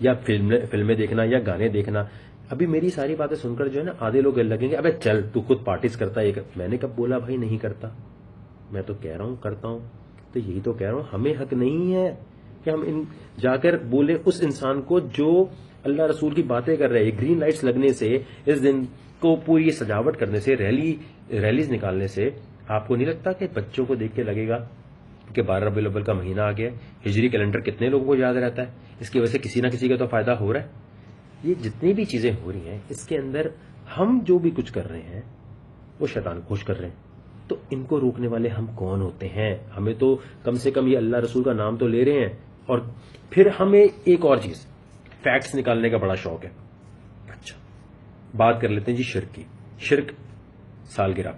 یا فلمیں دیکھنا یا گانے دیکھنا. ابھی میری ساری باتیں سن کر جو ہے نا آدھے لوگ لگیں گے ابے چل تو خود پارٹیز کرتا ہے. میں نے کب بولا بھائی نہیں کرتا؟ میں تو کہہ رہا ہوں کرتا ہوں. تو یہی تو کہہ رہا ہوں, ہمیں حق نہیں ہے کہ ہم جا کر بولے اس انسان کو جو اللہ رسول کی باتیں کر رہے ہیں. گرین لائٹس لگنے سے, اس دن کو پوری سجاوٹ کرنے سے, ریلیز نکالنے سے آپ کو نہیں لگتا کہ بچوں کو دیکھ کے لگے گا کہ 12 ربیع الاول کا مہینہ آ گیا؟ ہجری کیلنڈر کتنے لوگوں کو یاد رہتا ہے؟ اس کی وجہ سے کسی نہ کسی کا تو فائدہ ہو رہا ہے. یہ جتنی بھی چیزیں ہو رہی ہیں اس کے اندر ہم جو بھی کچھ کر رہے ہیں وہ شیطان خوش کر رہے ہیں. تو ان کو روکنے والے ہم کون ہوتے ہیں؟ ہمیں تو کم سے کم یہ اللہ رسول کا نام تو لے رہے ہیں. اور پھر ہمیں ایک اور چیز, فیکٹس نکالنے کا بڑا شوق ہے. اچھا بات کر لیتے ہیں جی شرک کی. شرک سالگرہ,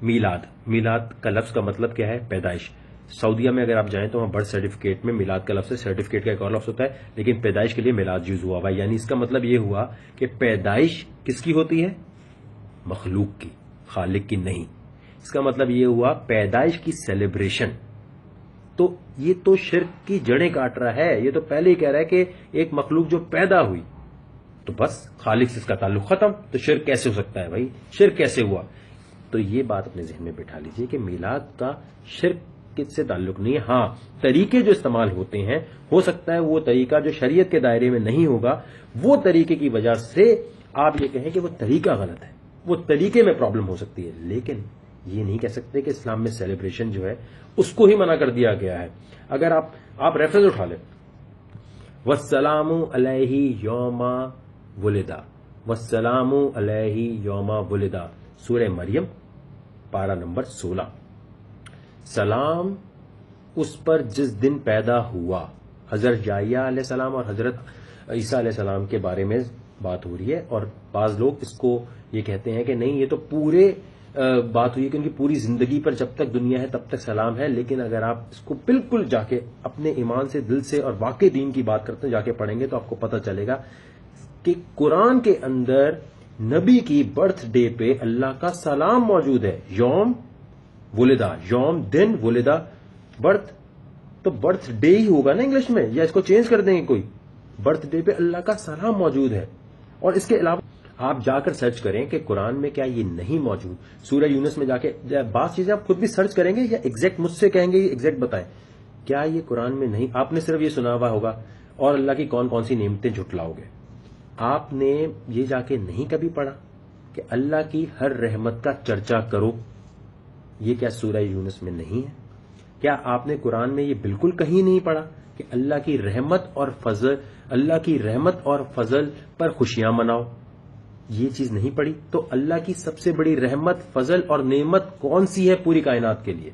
میلاد کا لفظ کا مطلب کیا ہے؟ پیدائش. سعودیہ میں اگر آپ جائیں تو وہاں برتھ سرٹیفکیٹ میں میلاد کا لفظ ہے, سرٹیفکیٹ کا ایک اور لفظ ہوتا ہے, لیکن پیدائش کے لیے میلاد یوز ہوا ہوا ہے. یعنی اس کا مطلب یہ ہوا کہ پیدائش کس کی ہوتی ہے؟ مخلوق کی, خالق کی نہیں. اس کا مطلب یہ ہوا پیدائش کی سیلیبریشن. تو یہ تو شرک کی جڑیں کاٹ رہا ہے. یہ تو پہلے ہی کہہ رہا ہے کہ ایک مخلوق جو پیدا ہوئی تو بس خالق سے اس کا تعلق ختم. تو شرک کیسے ہو سکتا ہے بھائی؟ شرک کیسے ہوا؟ تو یہ بات اپنے ذہن میں بٹھا لیجئے کہ میلاد کا شرک سے تعلق نہیں ہے. ہاں طریقے جو استعمال ہوتے ہیں ہو سکتا ہے وہ طریقہ جو شریعت کے دائرے میں نہیں ہوگا, وہ طریقے کی وجہ سے آپ یہ کہیں کہ وہ طریقہ غلط ہے, وہ طریقے میں پرابلم ہو سکتی ہے. لیکن یہ نہیں کہہ سکتے کہ اسلام میں سیلیبریشن جو ہے اس کو ہی منع کر دیا گیا ہے. اگر آپ ریفرنس اٹھا لیں, والسلام علیہ یوم ولدا, والسلام علیہ یوم ولدا, سورہ مریم پارہ نمبر 16. سلام اس پر جس دن پیدا ہوا. حضرت یحییٰ علیہ السلام اور حضرت عیسیٰ علیہ السلام کے بارے میں بات ہو رہی ہے, اور بعض لوگ اس کو یہ کہتے ہیں کہ نہیں یہ تو پورے بات ہوئی ہے کہ ان کی پوری زندگی پر جب تک دنیا ہے تب تک سلام ہے. لیکن اگر آپ اس کو بالکل جا کے اپنے ایمان سے, دل سے اور واقعی دین کی بات کرتے ہیں جا کے پڑھیں گے تو آپ کو پتہ چلے گا کہ قرآن کے اندر نبی کی برتھ ڈے پہ اللہ کا سلام موجود ہے. یوم ولدا, یوم دن, ولدا برتھ, تو برتھ ڈے ہی ہوگا نا انگلش میں, یا اس کو چینج کر دیں گے کوئی؟ برتھ ڈے پہ اللہ کا سلام موجود ہے. اور اس کے علاوہ آپ جا کر سرچ کریں کہ قرآن میں کیا یہ نہیں موجود. سورہ یونس میں جا کے بعض چیزیں آپ خود بھی سرچ کریں گے یا ایگزیکٹ مجھ سے کہیں گے ایگزیکٹ بتائیں, کیا یہ قرآن میں نہیں؟ آپ نے صرف یہ سنا ہوا ہوگا اور اللہ کی کون کون سی نعمتیں جھٹلاؤ گے. آپ نے یہ جا کے نہیں کبھی پڑھا کہ اللہ کی ہر رحمت کا چرچا کرو؟ یہ کیا سورہ یونس میں نہیں ہے؟ کیا آپ نے قرآن میں یہ بالکل کہیں نہیں پڑھا کہ اللہ کی رحمت اور فضل, اللہ کی رحمت اور فضل پر خوشیاں مناؤ؟ یہ چیز نہیں پڑھی. تو اللہ کی سب سے بڑی رحمت, فضل اور نعمت کون سی ہے پوری کائنات کے لیے؟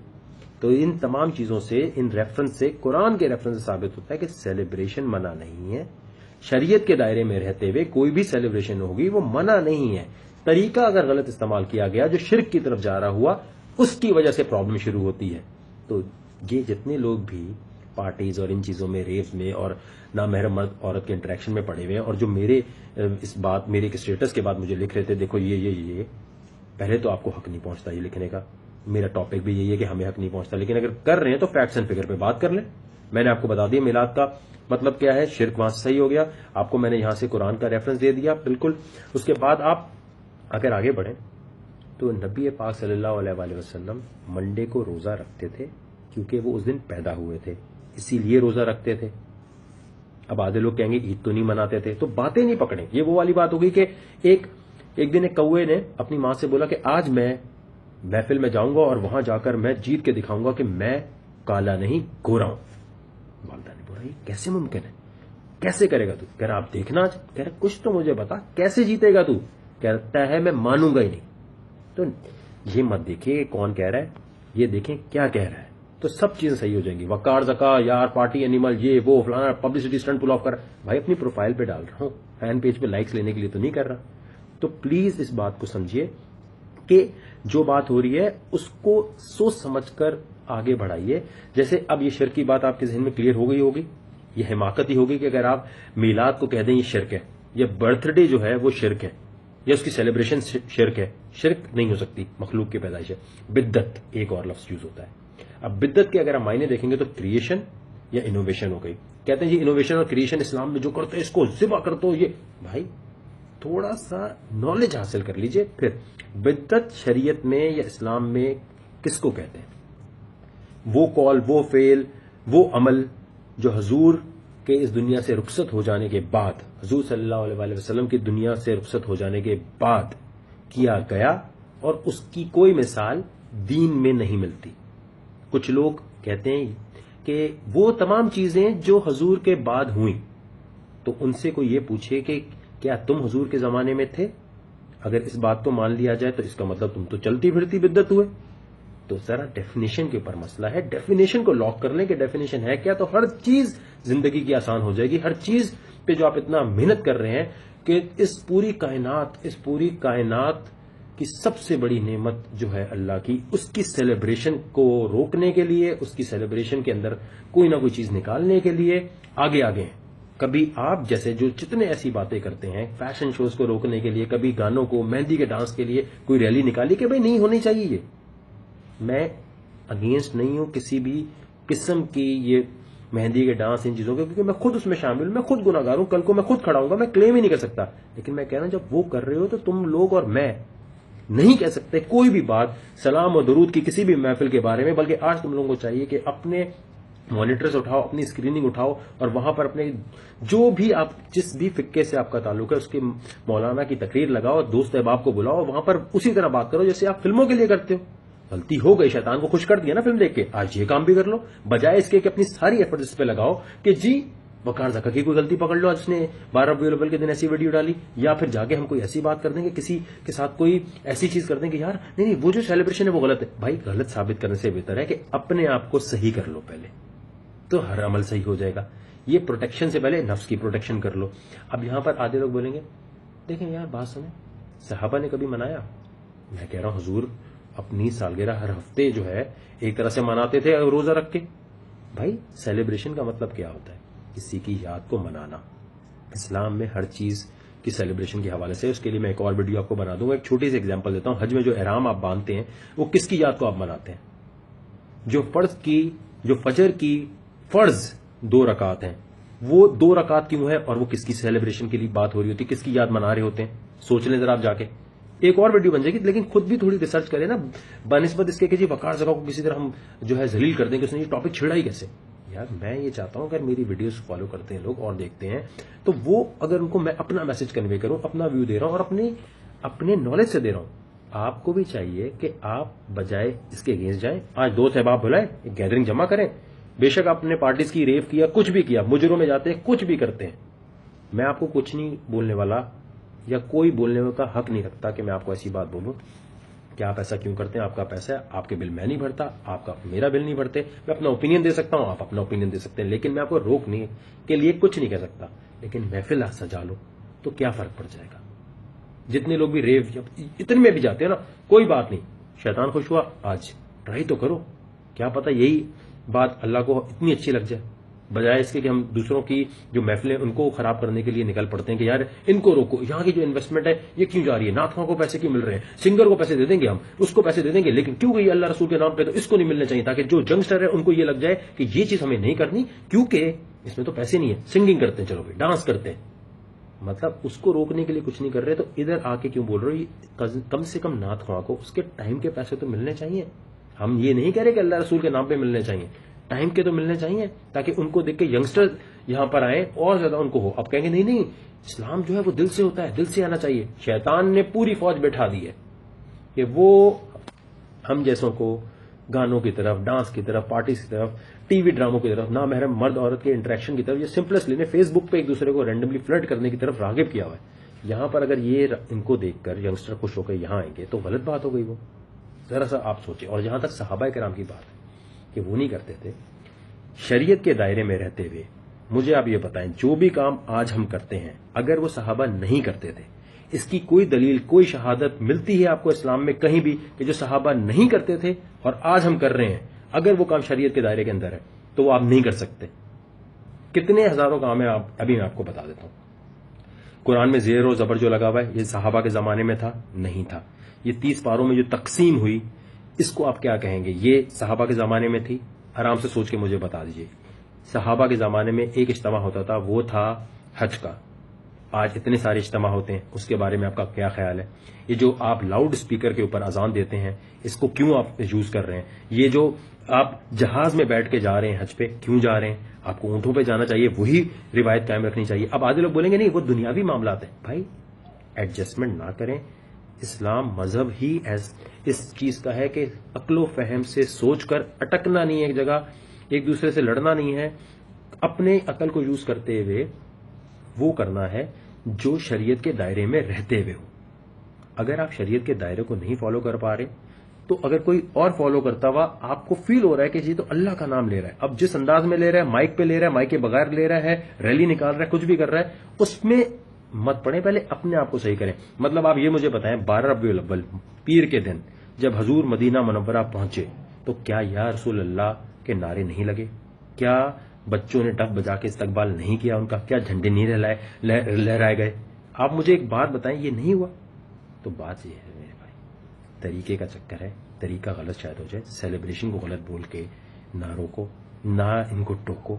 تو ان تمام چیزوں سے, ان ریفرنس سے, قرآن کے ریفرنس سے ثابت ہوتا ہے کہ سیلیبریشن منع نہیں ہے. شریعت کے دائرے میں رہتے ہوئے کوئی بھی سیلیبریشن ہوگی وہ منع نہیں ہے. طریقہ اگر غلط استعمال کیا گیا جو شرک کی طرف جا رہا ہوا, اس کی وجہ سے پرابلم شروع ہوتی ہے. تو یہ جتنے لوگ بھی پارٹیز اور ان چیزوں میں, ریپ میں اور نامحرم مرد عورت کے انٹریکشن میں پڑے ہوئے ہیں, اور جو میرے میرے ایک اسٹیٹس کے بعد مجھے لکھ رہے تھے دیکھو یہ پہلے تو آپ کو حق نہیں پہنچتا یہ لکھنے کا. میرا ٹاپک بھی یہی ہے کہ ہمیں حق نہیں پہنچتا, لیکن اگر کر رہے ہیں تو فیکٹس اینڈ فگر پہ بات کر لیں. میں نے آپ کو بتا دیا میلاد کا مطلب کیا ہے, شرک وہاں سے صحیح ہو گیا. آپ کو میں نے یہاں سے قرآن کا ریفرنس دے دیا بالکل. اس کے بعد آپ اگر آگے بڑھیں تو نبی پاک صلی اللہ علیہ وآلہ وسلم منڈے کو روزہ رکھتے تھے کیونکہ وہ اس دن پیدا ہوئے تھے, اسی لیے روزہ رکھتے تھے. اب آدھے لوگ کہیں گے عید تو نہیں مناتے تھے, تو باتیں نہیں پکڑیں. یہ وہ والی بات ہوگی کہ ایک دن ایک کوے نے اپنی ماں سے بولا کہ آج میں محفل میں جاؤں گا اور وہاں جا کر میں جیت کے دکھاؤں گا کہ میں کالا نہیں گورا ہوں. والدہ نے بولا یہ کیسے ممکن ہے, کیسے کرے گا تو؟ کہہ رہا آپ دیکھنا آج. کہہ رہا کچھ تو مجھے بتا, کیسے جیتے گا تو؟ کہتا ہے میں مانوں گا ہی نہیں. تو یہ مت دیکھیے کون کہہ رہا ہے, یہ دیکھیں کیا کہہ رہا ہے, تو سب چیزیں صحیح ہو جائیں گی. وقار زکا یار پارٹی اینیمل یہ وہ فلانا پبلسٹی اسٹنٹ پل آف کر, بھائی اپنی پروفائل پہ ڈال رہا ہوں, فین پیج پہ لائکس لینے کے لیے تو نہیں کر رہا. تو پلیز اس بات کو سمجھیے کہ جو بات ہو رہی ہے اس کو سوچ سمجھ کر آگے بڑھائیے. جیسے اب یہ شرک کی بات آپ کے ذہن میں کلیئر ہو گئی ہوگی, یہ حماقت ہی ہوگی کہ اگر آپ میلاد کو کہہ دیں یہ شرک ہے, یا برتھ ڈے جو ہے وہ شرک ہے, یا اس کی سیلیبریشن شرک ہے. شرک نہیں ہو سکتی, مخلوق کی پیدائش ہے. بدعت ایک اور لفظ یوز ہوتا ہے. اب بدعت کے اگر ہم معنی دیکھیں گے تو کریشن یا انوویشن ہو گئی. کہتے ہیں جی انوویشن اور کریشن اسلام میں جو کرتے ہیں اس کو ذبح کر دو. یہ بھائی تھوڑا سا نالج حاصل کر لیجئے. پھر بدعت شریعت میں یا اسلام میں کس کو کہتے ہیں؟ وہ قول، وہ فعل، وہ عمل جو حضور کے اس دنیا سے رخصت ہو جانے کے بعد، حضور صلی اللہ علیہ وآلہ وسلم کی دنیا سے رخصت ہو جانے کے بعد کیا گیا اور اس کی کوئی مثال دین میں نہیں ملتی. کچھ لوگ کہتے ہیں کہ وہ تمام چیزیں جو حضور کے بعد ہوئیں، تو ان سے کوئی یہ پوچھے کہ کیا تم حضور کے زمانے میں تھے؟ اگر اس بات کو مان لیا جائے تو اس کا مطلب تم تو چلتی پھرتی بدعت ہوئے. تو ذرا ڈیفینیشن کے اوپر مسئلہ ہے. ڈیفینیشن کو لاک کر لیں کہ ڈیفینیشن ہے کیا، تو ہر چیز زندگی کی آسان ہو جائے گی. ہر چیز پہ جو آپ اتنا محنت کر رہے ہیں کہ اس پوری کائنات کی سب سے بڑی نعمت جو ہے اللہ کی، اس کی سیلیبریشن کو روکنے کے لیے، اس کی سیلیبریشن کے اندر کوئی نہ کوئی چیز نکالنے کے لیے آگے ہیں. کبھی آپ جیسے جو جتنے ایسی باتیں کرتے ہیں فیشن شوز کو روکنے کے لیے، کبھی گانوں کو، مہندی کے ڈانس کے لیے کوئی ریلی نکالی کہ بھائی نہیں ہونی چاہیے. یہ میں اگینسٹ نہیں ہوں کسی بھی قسم کی یہ مہندی کے ڈانس ان چیزوں کے، کیونکہ میں خود اس میں شامل ہوں، میں خود گناہگار ہوں. کل کو میں خود کھڑا ہوں گا، میں کلیم ہی نہیں کر سکتا. لیکن میں کہہ رہا ہوں جب وہ کر رہے ہو تو تم لوگ اور میں نہیں کہہ سکتے کوئی بھی بات سلام اور درود کی کسی بھی محفل کے بارے میں. بلکہ آج تم لوگوں کو چاہیے کہ اپنے مانیٹرز اٹھاؤ، اپنی اسکریننگ اٹھاؤ اور وہاں پر اپنے جو بھی آپ جس بھی فقے سے آپ کا تعلق ہے اس کے مولانا کی تقریر لگاؤ، دوست احباب کو بلاؤ، وہاں پر اسی طرح بات کرو جیسے آپ فلموں کے لیے کرتے ہو. غلطی ہو گئی، شیطان کو خوش کر دیا نا فلم دیکھ کے، آج یہ کام بھی کر لو. بجائے اس کے کہ اپنی ساری ایفرٹ اس پہ لگاؤ کہ جی وقار زکا کی کوئی غلطی پکڑ لو، آج اس نے 12 ربیع الاول کے دن ایسی ویڈیو ڈالی، یا پھر جا کے ہم کوئی ایسی بات کر دیں گے، کسی کے ساتھ کوئی ایسی چیز کر دیں کہ یار نہیں وہ جو سیلیبریشن ہے وہ غلط ہے. بھائی غلط ثابت کرنے سے بہتر ہے کہ اپنے آپ کو صحیح کر لو پہلے، تو ہر عمل صحیح ہو جائے گا. یہ پروٹیکشن سے پہلے نفس کی پروٹیکشن کر لو. اب یہاں پر آدھے لوگ بولیں گے دیکھیں یار بات سنیں، صحابہ نے کبھی منایا؟ میں کہہ رہا ہوں حضور اپنی سالگرہ ہر ہفتے جو ہے ایک طرح سے مناتے تھے روزہ رکھ کے. بھائی سیلیبریشن کا مطلب کیا ہوتا ہے؟ کسی کی یاد کو منانا. اسلام میں ہر چیز کی سیلیبریشن کے حوالے سے، اس کے لیے میں ایک اور ویڈیو آپ کو بنا دوں گا. ایک چھوٹی سی ایگزامپل دیتا ہوں. حج میں جو احرام آپ باندھتے ہیں وہ کس کی یاد کو آپ مناتے ہیں؟ جو فجر کی فرض 2 رکعات ہیں، وہ 2 رکعات کیوں ہے اور وہ کس کی سیلیبریشن کے لیے بات ہو رہی ہوتی ہے، کس کی یاد منا رہے ہوتے ہیں؟ سوچ لیں ذرا آپ جا کے. ایک اور ویڈیو بن جائے گی، لیکن خود بھی تھوڑی ریسرچ کریں نا بنسبت اس کے کہ جی وقار زکا کو کسی طرح ہم جو ہے ذلیل کر دیں کہ اس نے یہ ٹاپک چھڑا ہی کیسے. یار میں یہ چاہتا ہوں اگر میری ویڈیوز فالو کرتے ہیں لوگ اور دیکھتے ہیں تو وہ اگر ان کو میں اپنا میسج کنوے کروں، اپنا ویو دے رہا ہوں اور اپنے نالج سے دے رہا ہوں. آپ کو بھی چاہیے کہ آپ بجائے اس کے اگینسٹ جائیں. آج دوست احباب بلائیں، ایک گیدرنگ جمع کریں. بے شک آپ نے پارٹیز کی، ریف کیا، کچھ بھی کیا، مجروں میں جاتے ہیں، کچھ بھی کرتے ہیں، میں آپ کو کچھ نہیں بولنے والا یا کوئی بولنے کا حق نہیں رکھتا کہ میں آپ کو ایسی بات بولوں کہ آپ ایسا کیوں کرتے ہیں. آپ کا پیسہ ہے، آپ کے بل میں نہیں بھرتا، آپ کا میرا بل نہیں بھرتے. میں اپنا اوپینین دے سکتا ہوں، آپ اپنا اوپینین دے سکتے ہیں، لیکن میں آپ کو روکنے کے لیے کچھ نہیں کہہ سکتا. لیکن محفل سجا لو تو کیا فرق پڑ جائے گا؟ جتنے لوگ بھی ریو اتنے میں بھی جاتے ہیں نا، کوئی بات نہیں، شیطان خوش ہوا، آج ٹرائی تو کرو. کیا پتہ یہی بات اللہ کو اتنی اچھی لگ جائے، بجائے اس کے کہ ہم دوسروں کی جو محفلیں ان کو خراب کرنے کے لیے نکل پڑتے ہیں کہ یار ان کو روکو، یہاں کی جو انویسٹمنٹ ہے یہ کیوں جا رہی ہے، نعتخواں کو پیسے کیوں مل رہے ہیں، سنگر کو پیسے دے دیں گے، ہم اس کو پیسے دے دیں گے، لیکن کیوں گئی اللہ رسول کے نام پہ تو اس کو نہیں ملنے چاہیے، تاکہ جو ینگسٹر ہے ان کو یہ لگ جائے کہ یہ چیز ہمیں نہیں کرنی کیونکہ اس میں تو پیسے نہیں ہے. سنگنگ کرتے ہیں، چلو بھائی ڈانس کرتے ہیں، مطلب اس کو روکنے کے لیے کچھ نہیں کر رہے. تو ادھر آ کے کیوں بول رہے ہو؟ کم سے کم نعتخواں کو اس کے ٹائم کے پیسے تو ملنے چاہیے. ہم یہ نہیں کہہ رہے کہ اللہ رسول کے نام پہ ملنے چاہیے، ٹائم کے تو ملنے چاہیے تاکہ ان کو دیکھ کے ینگسٹر یہاں پر آئیں اور زیادہ ان کو ہو. اب کہیں گے نہیں اسلام جو ہے وہ دل سے ہوتا ہے، دل سے آنا چاہیے. شیطان نے پوری فوج بٹھا دی ہے کہ وہ ہم جیسوں کو گانوں کی طرف، ڈانس کی طرف، پارٹیز کی طرف، ٹی وی ڈراموں کی طرف، نامحرم مرد عورت کے انٹریکشن کی طرف، یہ سمپلسٹ لینے فیس بک پہ ایک دوسرے کو رینڈملی فلرٹ کرنے کی طرف راغب کیا ہوا ہے. یہاں پر اگر یہ ان کو دیکھ کر ینگسٹر خوش ہو کے یہاں آئیں گے تو غلط بات ہو گئی. وہ ذرا سا آپ سوچیں. اور جہاں تک صحابہ کرام کی بات ہے کہ وہ نہیں کرتے تھے، شریعت کے دائرے میں رہتے ہوئے مجھے آپ یہ بتائیں جو بھی کام آج ہم کرتے ہیں اگر وہ صحابہ نہیں کرتے تھے، اس کی کوئی دلیل، کوئی شہادت ملتی ہے آپ کو اسلام میں کہیں بھی کہ جو صحابہ نہیں کرتے تھے اور آج ہم کر رہے ہیں، اگر وہ کام شریعت کے دائرے کے اندر ہے تو وہ آپ نہیں کر سکتے؟ کتنے ہزاروں کام ہیں ابھی میں آپ کو بتا دیتا ہوں. قرآن میں زیر و زبر جو لگا ہوا ہے یہ صحابہ کے زمانے میں تھا؟ نہیں تھا. یہ 30 پاروں میں جو تقسیم ہوئی اس کو آپ کیا کہیں گے؟ یہ صحابہ کے زمانے میں تھی؟ آرام سے سوچ کے مجھے بتا دیجئے. صحابہ کے زمانے میں ایک اجتماع ہوتا تھا، وہ تھا حج کا. آج اتنے سارے اجتماع ہوتے ہیں، اس کے بارے میں آپ کا کیا خیال ہے؟ یہ جو آپ لاؤڈ اسپیکر کے اوپر اذان دیتے ہیں، اس کو کیوں آپ یوز کر رہے ہیں؟ یہ جو آپ جہاز میں بیٹھ کے جا رہے ہیں حج پہ، کیوں جا رہے ہیں؟ آپ کو اونٹوں پہ جانا چاہیے، وہی روایت قائم رکھنی چاہیے. اب آدھے لوگ بولیں گے نہیں وہ دنیاوی معاملات ہیں. بھائی ایڈجسٹمنٹ نہ کریں. اسلام مذہب ہی اس چیز کا ہے کہ عقل و فہم سے سوچ کر اٹکنا نہیں ہے ایک جگہ، ایک دوسرے سے لڑنا نہیں ہے. اپنے عقل کو یوز کرتے ہوئے وہ کرنا ہے جو شریعت کے دائرے میں رہتے ہوئے ہو. اگر آپ شریعت کے دائرے کو نہیں فالو کر پا رہے تو اگر کوئی اور فالو کرتا ہوا آپ کو فیل ہو رہا ہے کہ جی تو اللہ کا نام لے رہا ہے، اب جس انداز میں لے رہا ہے، مائک پہ لے رہا ہے، مائک کے بغیر لے رہا ہے، ریلی نکال رہا ہے، کچھ بھی کر رہا ہے، اس میں مت پڑیں. پہلے اپنے آپ کو صحیح کریں. مطلب آپ یہ مجھے بتائیں 12 ربیع الاول پیر کے دن جب حضور مدینہ منورہ پہنچے تو کیا یا رسول اللہ کے نعرے نہیں لگے؟ کیا بچوں نے ڈف بجا کے استقبال نہیں کیا ان کا؟ کیا جھنڈے نہیں لہرائے گئے؟ آپ مجھے ایک بات بتائیں، یہ نہیں ہوا؟ تو بات یہ ہے میرے بھائی، طریقے کا چکر ہے. طریقہ غلط شاید ہو جائے، سیلیبریشن کو غلط بول کے نعروں کو نہ ان کو ٹوکو،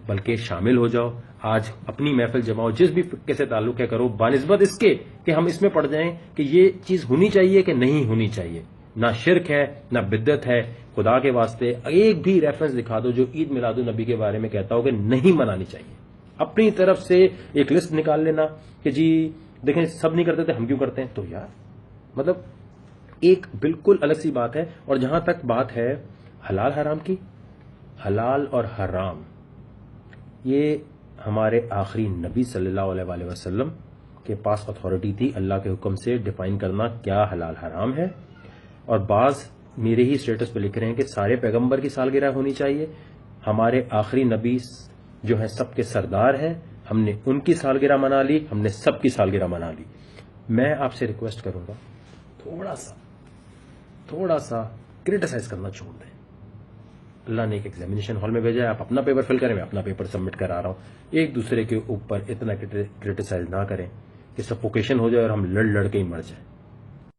بلکہ شامل ہو جاؤ. آج اپنی محفل جماؤ، جس بھی فقہ سے تعلق ہے کرو، بنسبت اس کے کہ ہم اس میں پڑ جائیں کہ یہ چیز ہونی چاہیے کہ نہیں ہونی چاہیے. نہ شرک ہے نہ بدعت ہے. خدا کے واسطے ایک بھی ریفرنس دکھا دو جو عید میلاد النبی کے بارے میں کہتا ہو کہ نہیں منانی چاہیے. اپنی طرف سے ایک لسٹ نکال لینا کہ جی دیکھیں سب نہیں کرتے تھے ہم کیوں کرتے ہیں. تو یار مطلب ایک بالکل الگ سی بات ہے. اور جہاں تک بات ہے حلال حرام کی، حلال اور حرام یہ ہمارے آخری نبی صلی اللہ علیہ وآلہ وسلم کے پاس اتھارٹی تھی اللہ کے حکم سے ڈیفائن کرنا کیا حلال حرام ہے. اور بعض میرے ہی اسٹیٹس پہ لکھ رہے ہیں کہ سارے پیغمبر کی سالگرہ ہونی چاہیے. ہمارے آخری نبی جو ہیں سب کے سردار ہیں، ہم نے ان کی سالگرہ منا لی، ہم نے سب کی سالگرہ منا لی. میں آپ سے ریکویسٹ کروں گا تھوڑا سا کرٹیسائز کرنا چھوڑ دیں. اللہ نے ایک ایگزامینیشن ہال میں بھیجا ہے، آپ اپنا پیپر فل کریں، میں اپنا پیپر سبمٹ کرا رہا ہوں. ایک دوسرے کے اوپر اتنا کرٹیسائز نہ کریں کہ سفوکیشن ہو جائے اور ہم لڑ کے ہی مر جائیں.